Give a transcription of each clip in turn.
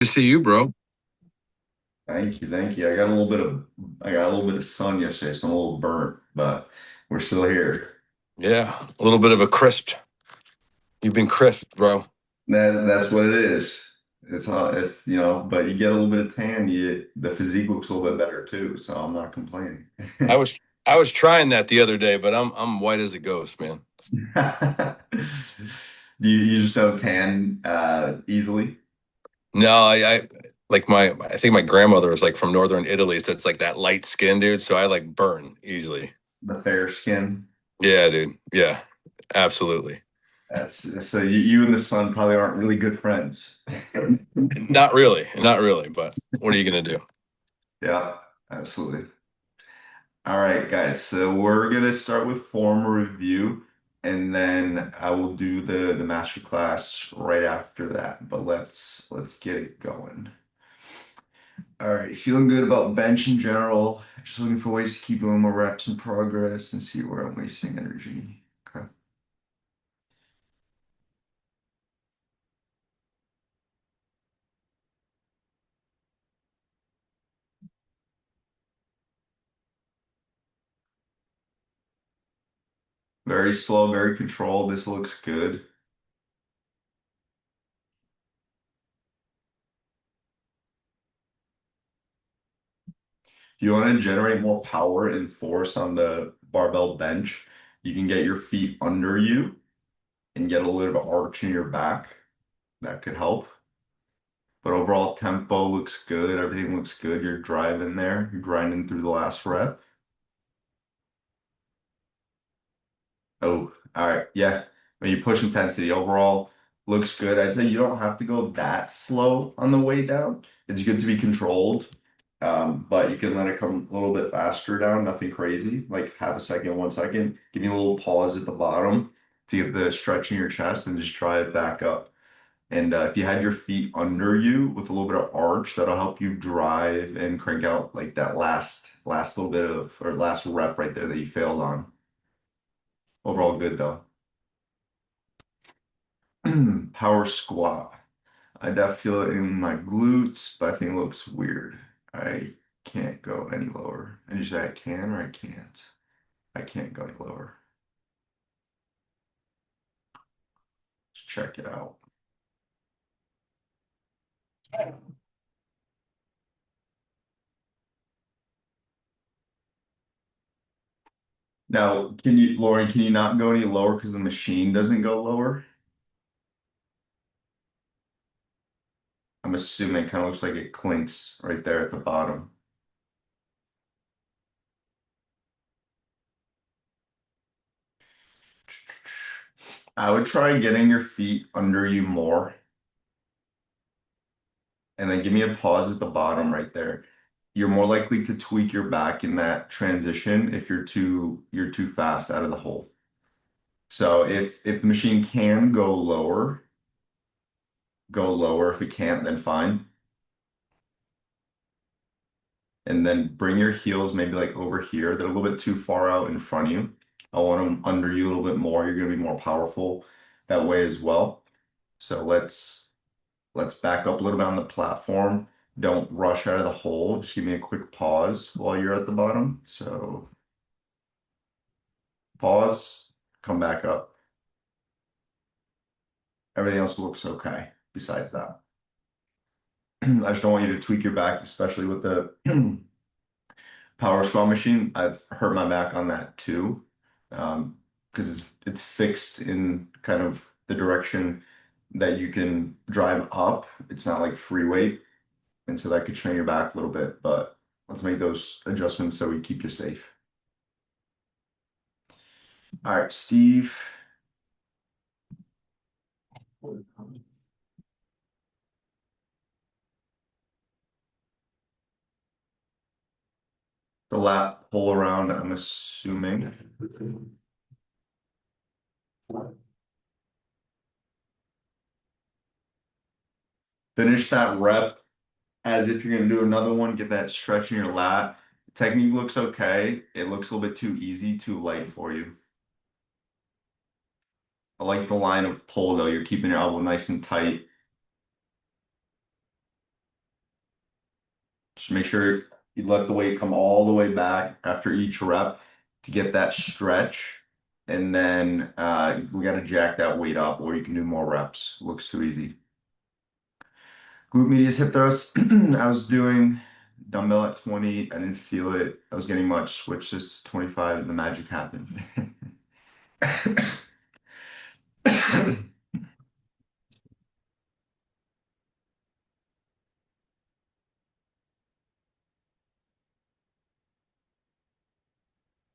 To see you, bro. Thank you, thank you. I got a little bit of sun yesterday, so I'm a little burnt, but we're still here. Yeah, a little bit of a crisp. You've been crisp, bro. That's what it is. It's not if you know, but you get a little bit of tan, the physique looks a little bit better too, so I'm not complaining. I was I was trying that the other day, but I'm white as a ghost, man. You just don't tan easily? No, I like I think my grandmother was like from northern Italy, so it's like that light skin, dude. So I like burn easily. The fair skin. Yeah, dude. Yeah, absolutely. That's so you and the sun probably aren't really good friends. Not really, not really. But what are you gonna do? Yeah, absolutely. All right, guys. So we're gonna start with form review, and then I will do the master class right after that. But let's get it going. All right, feeling good about bench in general. Just looking for ways to keep doing more reps in progress and see where I'm wasting energy. Okay. Very slow, very controlled. This looks good. If you want to generate more power and force on the barbell bench, you can get your feet under you and get a little bit of arch in your back. That could help. But overall tempo looks good. Everything looks good. You're driving there. You're grinding through the last rep. Oh, all right. Yeah. When you push intensity, overall looks good. I'd say you don't have to go that slow on the way down. It's good to be controlled. But you can let it come a little bit faster down, nothing crazy, like half a second, 1 second. Give me a little pause at the bottom to get the stretch in your chest and just drive back up. And if you had your feet under you with a little bit of arch, that'll help you drive and crank out like that last little bit of or last rep right there that you failed on. Overall good though. Power squat. I definitely feel it in my glutes, but I think it looks weird. I can't go any lower. And you say I can or I can't? I can't go any lower. Let's check it out. Now, Lauren, can you not go any lower because the machine doesn't go lower? I'm assuming it kind of looks like it clinks right there at the bottom. I would try getting your feet under you more and then give me a pause at the bottom right there. You're more likely to tweak your back in that transition if you're too fast out of the hole. So if the machine can go lower, go lower. If it can't, then fine. And then bring your heels maybe like over here. They're a little bit too far out in front of you. I want them under you a little bit more. You're going to be more powerful that way as well. So let's back up a little bit on the platform. Don't rush out of the hole. Just give me a quick pause while you're at the bottom. So pause, come back up. Everything else looks okay besides that. I just don't want you to tweak your back, especially with the power squat machine. I've hurt my back on that too, because it's fixed in kind of the direction that you can drive up. It's not like free weight, and so that could train your back a little bit. But let's make those adjustments so we keep you safe. All right, Steve. The lat pull around, I'm assuming. Finish that rep as if you're going to do another one. Get that stretch in your lat. Technique looks okay. It looks a little bit too easy, too light for you. I like the line of pull though. You're keeping your elbow nice and tight. Just make sure you let the weight come all the way back after each rep to get that stretch. And then we got to jack that weight up or you can do more reps. Looks too easy. Glute medius hip thrust. I was doing dumbbell at 20. I didn't feel it. I was getting much. Switched this to 25 and the magic happened.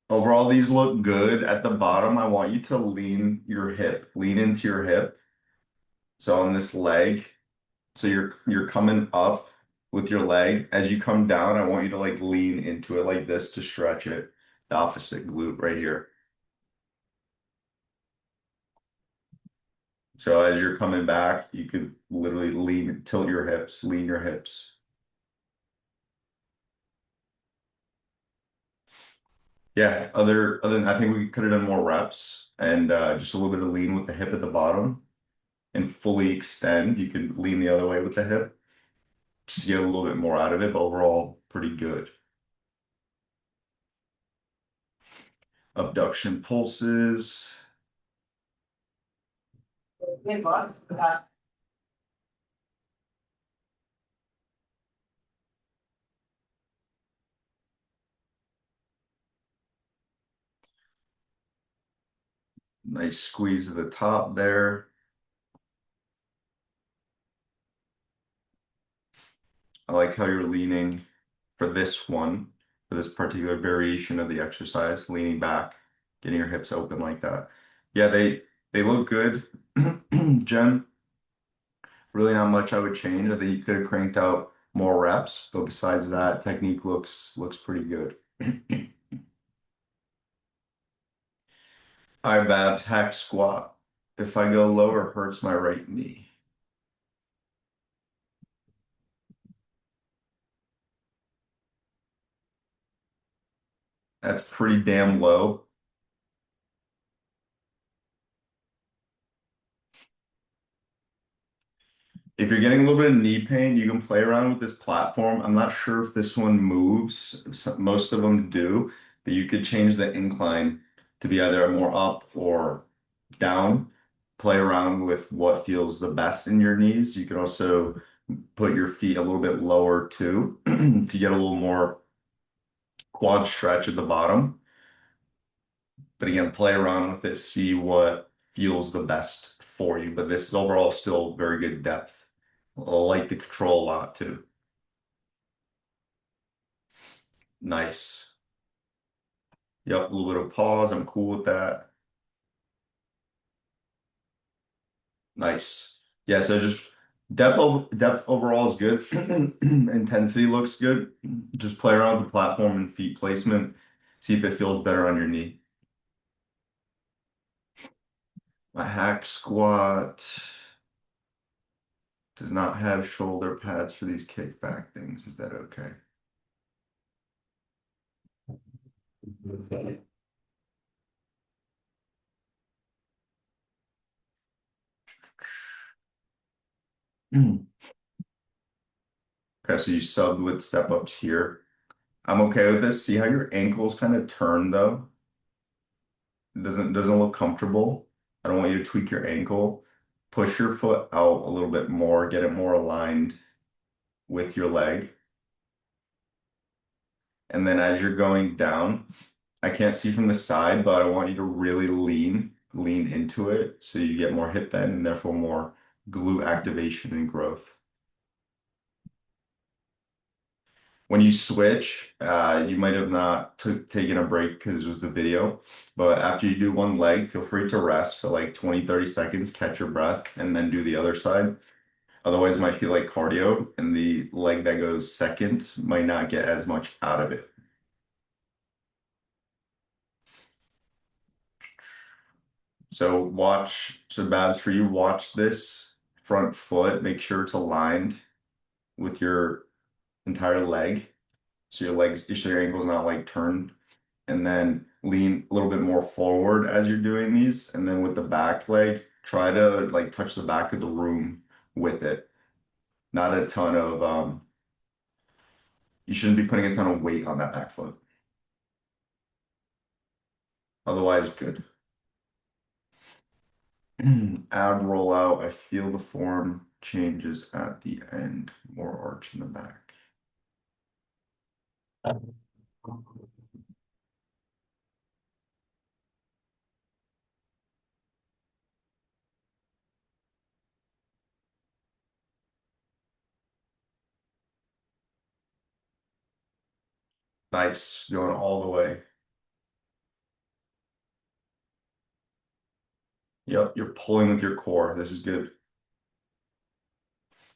Overall, these look good. At the bottom, I want you to lean your hip, lean into your hip. So on this leg, so you're coming up with your leg. As you come down, I want you to like lean into it like this to stretch it. The opposite glute right here. So as you're coming back, you could literally lean, tilt your hips, lean your hips. Yeah, other than I think we could have done more reps and just a little bit of lean with the hip at the bottom and fully extend. You could lean the other way with the hip just to get a little bit more out of it, but overall pretty good. Abduction pulses. Nice squeeze at the top there. I like how you're leaning for this one, for this particular variation of the exercise, leaning back, getting your hips open like that. Yeah, they look good. Jen, really not much I would change. I think you could have cranked out more reps, but besides that, technique looks pretty good. All right, Babs, hack squat. If I go lower, it hurts my right knee. That's pretty damn low. If you're getting a little bit of knee pain, you can play around with this platform. I'm not sure if this one moves. Most of them do, but you could change the incline to be either more up or down. Play around with what feels the best in your knees. You can also put your feet a little bit lower too to get a little more quad stretch at the bottom. But again, play around with it, see what feels the best for you. But this is overall still very good depth. I like the control a lot too. Nice. Yep, a little bit of pause. I'm cool with that. Nice. Yeah, so just depth overall is good. Intensity looks good. Just play around with the platform and feet placement. See if it feels better on your knee. My hack squat does not have shoulder pads for these kickback things. Is that okay? Okay, so you subbed with step ups here. I'm okay with this. See how your ankles kind of turn though? It doesn't look comfortable. I don't want you to tweak your ankle. Push your foot out a little bit more, get it more aligned with your leg. And then as you're going down, I can't see from the side, but I want you to really lean into it so you get more hip bend and therefore more glute activation and growth. When you switch, you might have not taken a break because it was the video, but after you do one leg, feel free to rest for like 20, 30 seconds, catch your breath, and then do the other side. Otherwise, it might feel like cardio, and the leg that goes second might not get as much out of it. So Babs, for you, watch this front foot, make sure it's aligned with your entire leg. So your ankle's not like turned, and then lean a little bit more forward as you're doing these. And then with the back leg, try to like touch the back of the room with it. Not a ton of You shouldn't be putting a ton of weight on that back foot. Otherwise, good. Ab rollout. I feel the form changes at the end. More arch in the back. Nice. Going all the way. Yep, you're pulling with your core. This is good.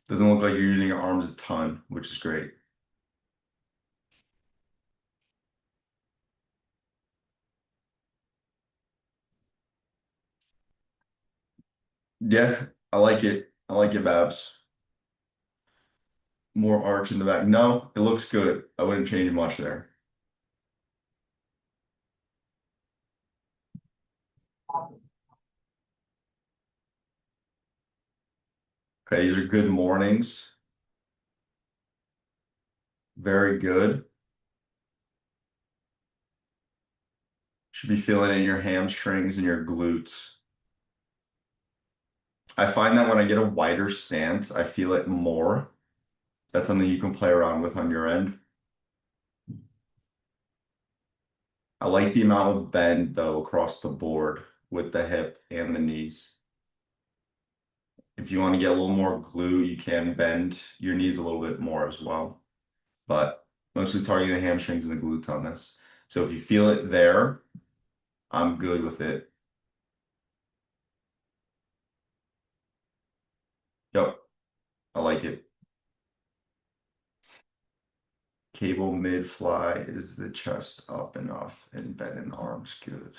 Doesn't look like you're using your arms a ton, which is great. Yeah, I like it. I like it, Babs. More arch in the back. No, it looks good. I wouldn't change much there. Okay, these are good mornings. Very good. Should be feeling it in your hamstrings and your glutes. I find that when I get a wider stance, I feel it more. That's something you can play around with on your end. I like the amount of bend though across the board with the hip and the knees. If you want to get a little more glute, you can bend your knees a little bit more as well. But mostly targeting the hamstrings and the glutes on this. So if you feel it there, I'm good with it. Yep, I like it. Cable mid fly, is the chest up enough and bend in the arms good.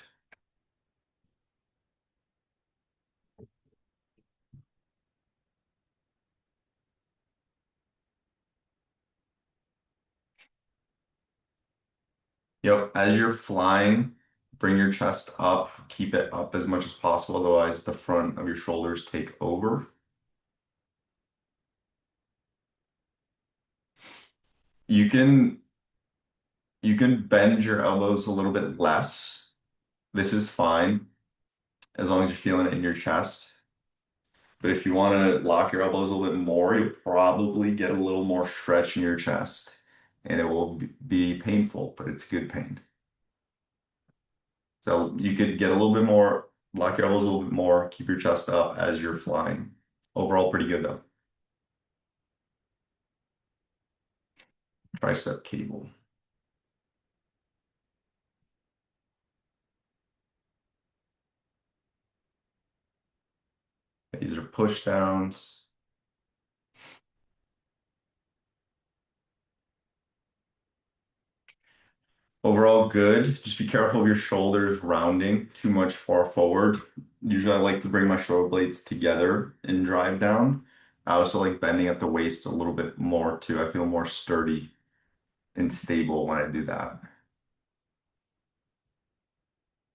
Yep, as you're flying, bring your chest up, keep it up as much as possible, otherwise the front of your shoulders take over. You can you can bend your elbows a little bit less. This is fine as long as you're feeling it in your chest. But if you want to lock your elbows a little bit more, you'll probably get a little more stretch in your chest and it will be painful, but it's good pain. So you could get a little bit more, lock your elbows a little bit more, keep your chest up as you're flying. Overall, pretty good though. Tricep cable. These are push downs. Overall good. Just be careful of your shoulders rounding too much far forward. Usually I like to bring my shoulder blades together and drive down. I also like bending at the waist a little bit more too. I feel more sturdy and stable when I do that.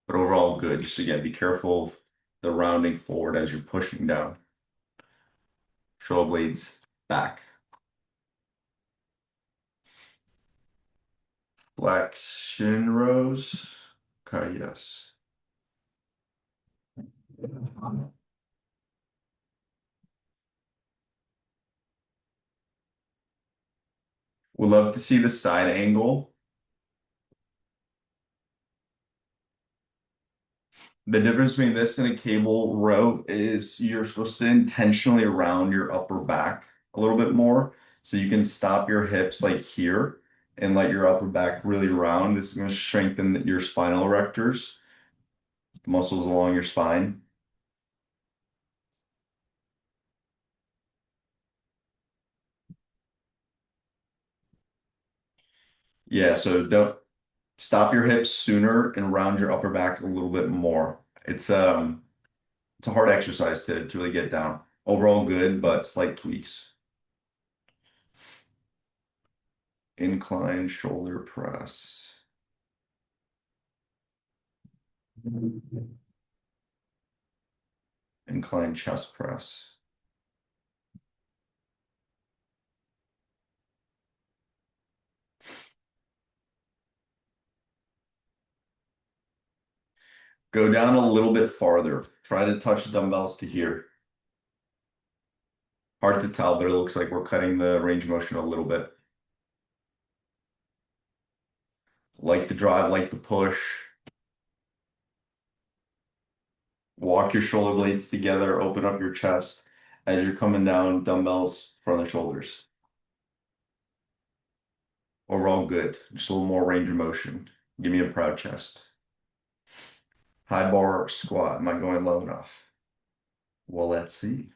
But overall good. Just again, be careful of the rounding forward as you're pushing down. Shoulder blades back. Flexion rows. Okay, yes. Would love to see the side angle. The difference between this and a cable row is you're supposed to intentionally round your upper back a little bit more. So you can stop your hips like here and let your upper back really round. This is going to strengthen your spinal erectors, the muscles along your spine. Yeah, so don't stop your hips sooner and round your upper back a little bit more. It's a hard exercise to really get down. Overall good, but slight tweaks. Incline shoulder press. Incline chest press. Go down a little bit farther. Try to touch the dumbbells to here. Hard to tell, but it looks like we're cutting the range of motion a little bit. Like the drive, like the push. Walk your shoulder blades together, open up your chest as you're coming down, dumbbells from the shoulders. Overall good. Just a little more range of motion. Give me a proud chest. High bar squat. Am I going low enough? Well, let's see.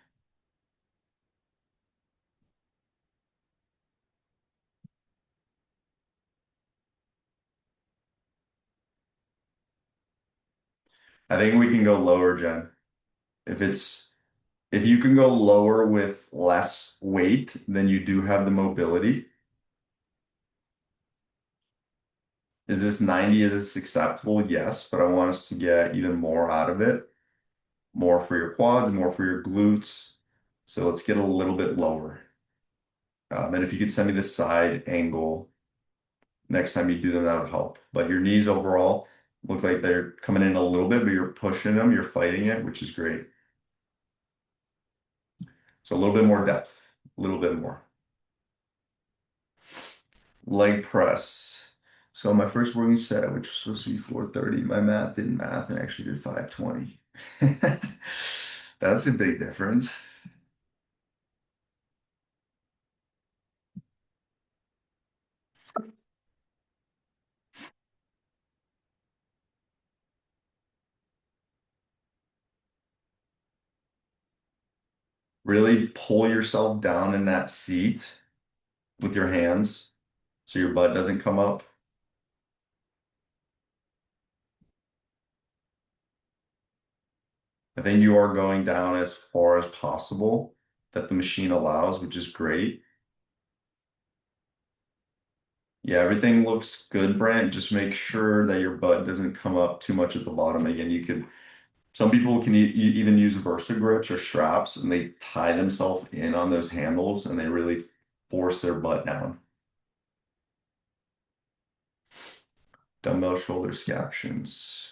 I think we can go lower, Jen. If you can go lower with less weight, then you do have the mobility. Is this 90? Is this acceptable? Yes, but I want us to get even more out of it. More for your quads, more for your glutes. So let's get a little bit lower. And if you could send me the side angle next time you do them, that would help. But your knees overall look like they're coming in a little bit, but you're pushing them, you're fighting it, which is great. So a little bit more depth, a little bit more. Leg press. So my first working set, which was supposed to be 430, my math didn't math and actually did 520. That's a big difference. Really pull yourself down in that seat with your hands so your butt doesn't come up. I think you are going down as far as possible that the machine allows, which is great. Yeah, everything looks good, Brent. Just make sure that your butt doesn't come up too much at the bottom. Again, some people can even use Versa grips or straps and they tie themselves in on those handles and they really force their butt down. Dumbbell shoulder scaptions.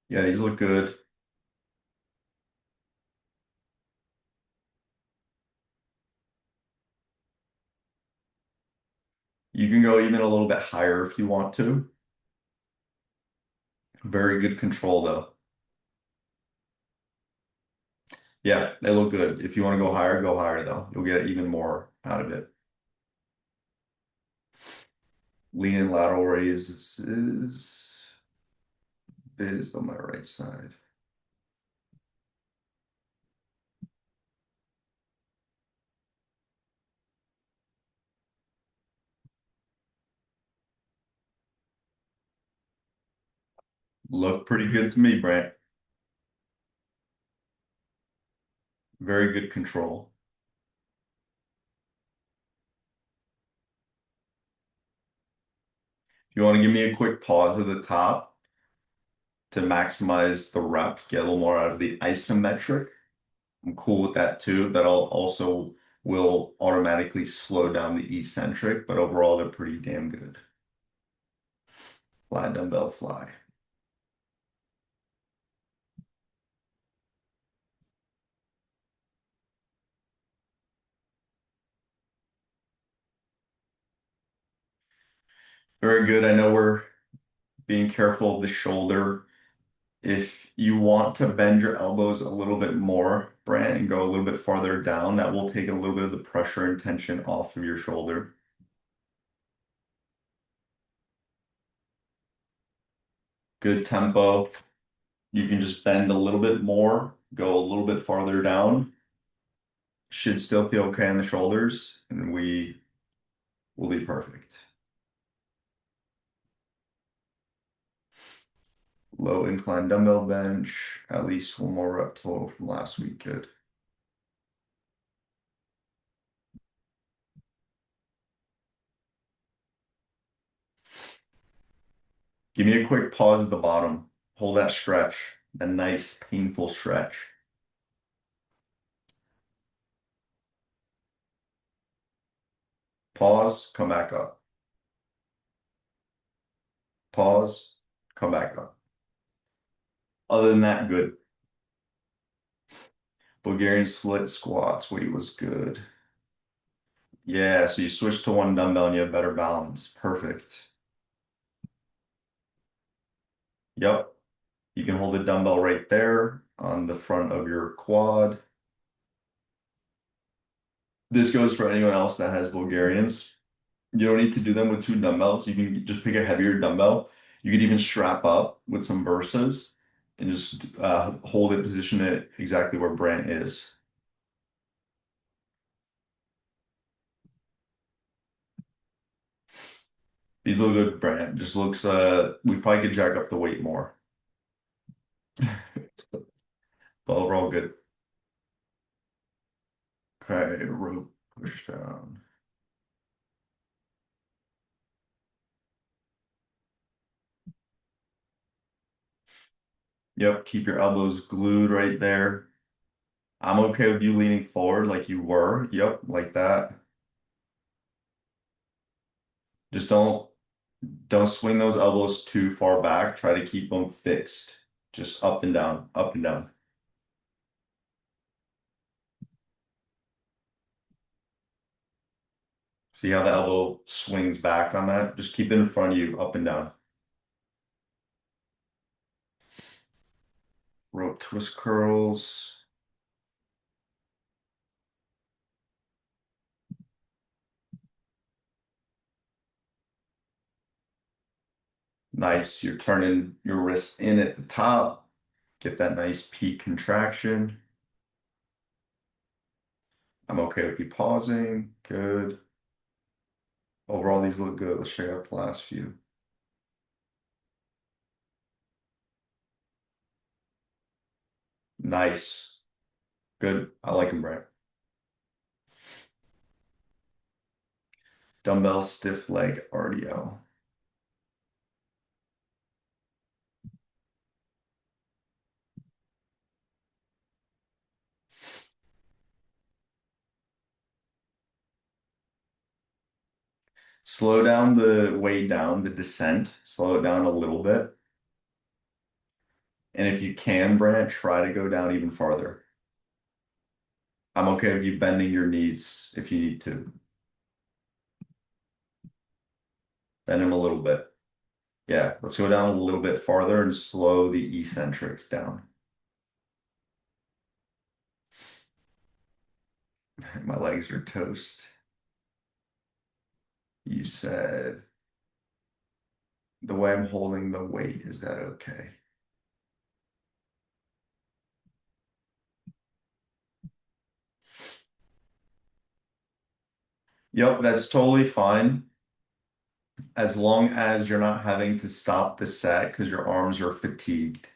Yeah, these look good. You can go even a little bit higher if you want to. Very good control though. Yeah, they look good. If you want to go higher though. You'll get even more out of it. Lean and lateral raises is on my right side. Look pretty good to me, Brent. Very good control. If you want to give me a quick pause at the top to maximize the rep, get a little more out of the isometric, I'm cool with that too. That'll also will automatically slow down the eccentric, but overall they're pretty damn good. Fly dumbbell fly. Very good. I know we're being careful of the shoulder. If you want to bend your elbows a little bit more, Brant, and go a little bit farther down, that will take a little bit of the pressure and tension off of your shoulder. Good tempo. You can just bend a little bit more, go a little bit farther down. Should still feel okay on the shoulders, and we will be perfect. Low incline dumbbell bench, at least one more rep total from last week. Good. Give me a quick pause at the bottom. Hold that stretch. The nice painful stretch. Pause, come back up. Pause, come back up. Other than that, good. Bulgarian split squats weight was good. Yeah, so you switch to one dumbbell and you have better balance. Perfect. Yep. You can hold a dumbbell right there on the front of your quad. This goes for anyone else that has Bulgarians. You don't need to do them with two dumbbells. You can just pick a heavier dumbbell. You could even strap up with some Versas and just hold it, position it exactly where Brant is. These look good, Brant. Just looks, we probably could jack up the weight more. But overall, good. Okay, rope push down. Yep, keep your elbows glued right there. I'm okay with you leaning forward like you were. Yep, like that. Just don't swing those elbows too far back. Try to keep them fixed. Just up and down, up and down. See how the elbow swings back on that? Just keep it in front of you, up and down. Rope twist curls. Nice. You're turning your wrist in at the top. Get that nice peak contraction. I'm okay with you pausing. Good. Overall, these look good. Let's check out the last few. Nice. Good. I like them, Brent. Dumbbell stiff leg RDL. Slow down the way down, the descent. Slow it down a little bit. And if you can, Brant, try to go down even farther. I'm okay with you bending your knees if you need to. Bend them a little bit. Yeah, let's go down a little bit farther and slow the eccentric down. My legs are toast. You said the way I'm holding the weight, is that okay? Yep, that's totally fine. As long as you're not having to stop the set because your arms are fatigued.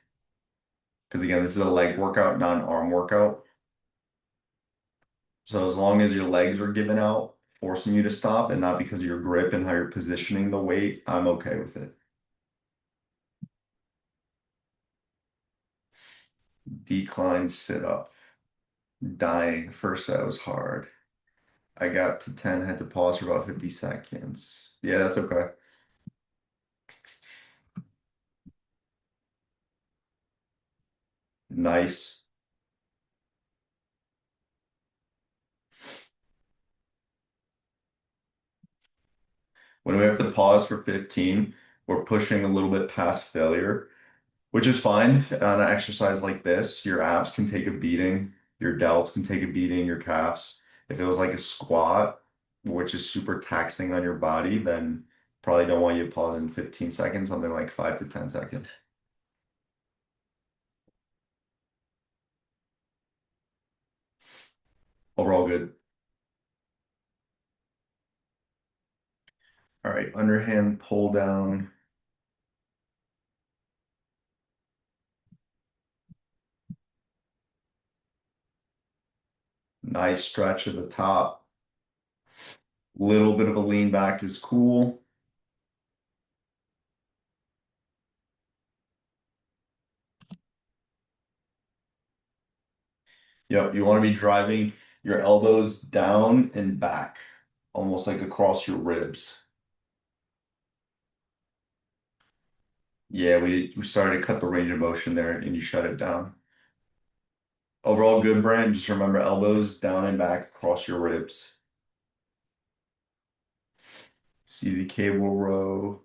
Because again, this is a leg workout, not an arm workout. So as long as your legs are giving out, forcing you to stop, and not because of your grip and how you're positioning the weight, I'm okay with it. Decline sit up. Dying. First set was hard. I got to 10, had to pause for about 50 seconds. Yeah, that's okay. Nice. When we have to pause for 15, we're pushing a little bit past failure, which is fine. On an exercise like this, your abs can take a beating, your delts can take a beating, your calves. If it was like a squat, which is super taxing on your body, then probably don't want you to pause in 15 seconds, something like 5 to 10 seconds. Overall good. All right, underhand pull down. Nice stretch at the top. Little bit of a lean back is cool. Yep, you want to be driving your elbows down and back, almost like across your ribs. Yeah, we started to cut the range of motion there and you shut it down. Overall good, Brand. Just remember elbows down and back across your ribs. See the cable row.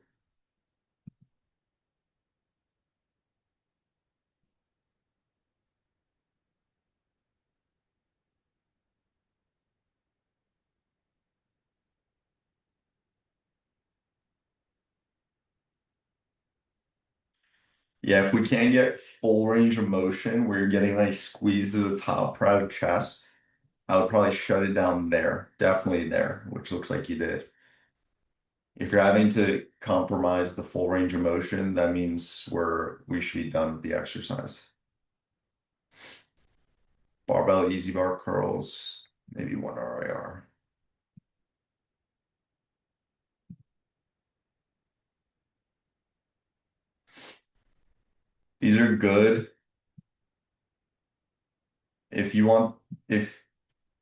Yeah, if we can't get full range of motion where you're getting a nice squeeze to the top, proud chest, I would probably shut it down there. Definitely there, which looks like you did. If you're having to compromise the full range of motion, that means we should be done with the exercise. Barbell easy bar curls, maybe one RIR. These are good. If you want, if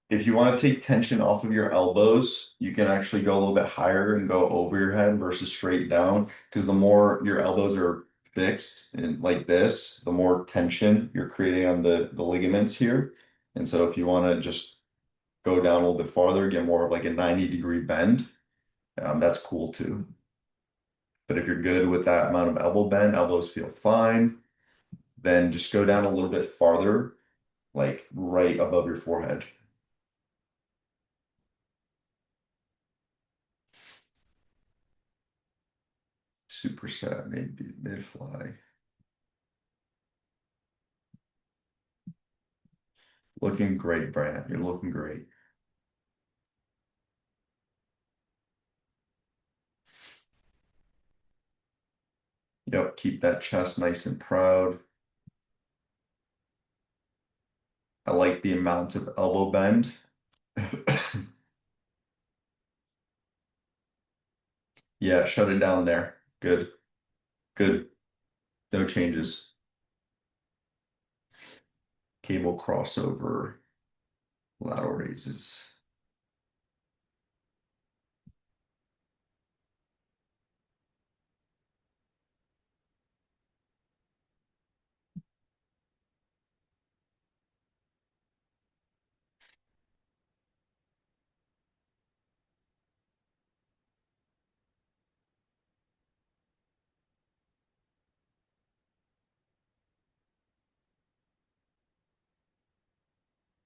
if you want to take tension off of your elbows, you can actually go a little bit higher and go over your head versus straight down. Because the more your elbows are fixed and like this, the more tension you're creating on the ligaments here. And so if you want to just go down a little bit farther, get more of like a 90-degree bend, that's cool too. But if you're good with that amount of elbow bend, elbows feel fine, then just go down a little bit farther, like right above your forehead. Superset, maybe mid-fly. Looking great, Brad. You're looking great. Yep, keep that chest nice and proud. I like the amount of elbow bend. Yeah, shut it down there. Good. Good. No changes. Cable crossover, lateral raises.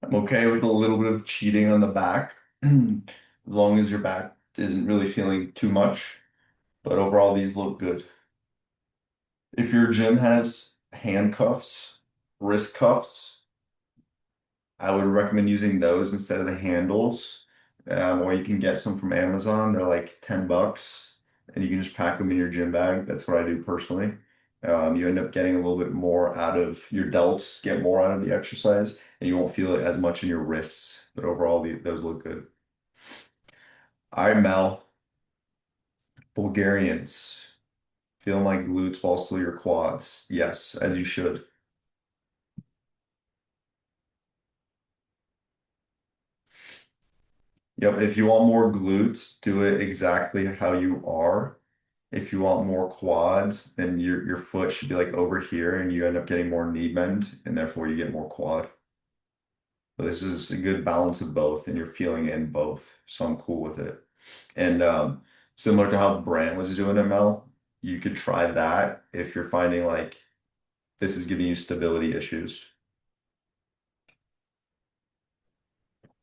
I'm okay with a little bit of cheating on the back, as long as your back isn't really feeling too much. But overall, these look good. If your gym has handcuffs, wrist cuffs, I would recommend using those instead of the handles. Or you can get some from Amazon. They're like $10 and you can just pack them in your gym bag. That's what I do personally. You end up getting a little bit more out of your delts, get more out of the exercise, and you won't feel it as much in your wrists. But overall, those look good. All right, Mel, Bulgarians. Feel my glutes while still your quads. Yes, as you should. Yep, if you want more glutes, do it exactly how you are. If you want more quads, then your foot should be like over here and you end up getting more knee bend and therefore you get more quad. But this is a good balance of both and you're feeling in both. So I'm cool with it. And similar to how Brand was doing it, Mel, you could try that if you're finding like this is giving you stability issues.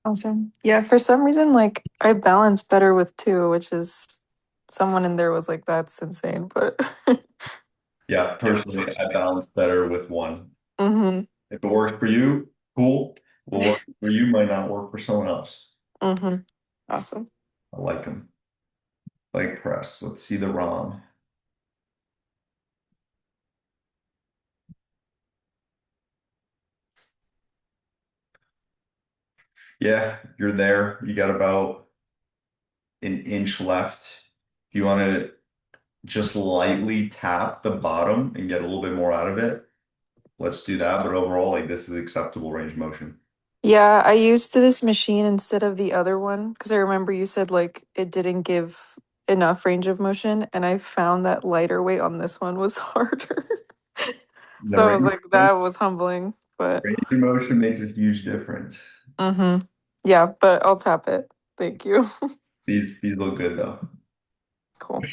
Awesome. Yeah, for some reason, like I balance better with two, which is someone in there was like, that's insane. But Yeah, personally, I balance better with one. hmm If it works for you, cool. Will work for you, might not work for someone else. hmm Awesome. I like them. Leg press. Let's see the ROM. Yeah, you're there. You got about an inch left. If you want to just lightly tap the bottom and get a little bit more out of it, let's do that. But overall, like this is acceptable range of motion. Yeah, I used this machine instead of the other one because I remember you said like it didn't give enough range of motion, and I found that lighter weight on this one was harder. The So I was range, like, that was humbling, but range of motion makes a huge difference. mm-hmm. Yeah, but I'll tap it. Thank you. These look good though. Cool.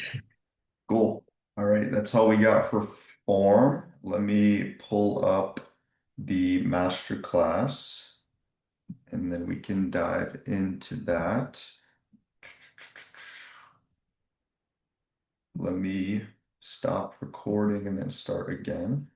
Cool. All right, that's all we got for form. Let me pull up the master class and then we can dive into that. Let me stop recording and then start again.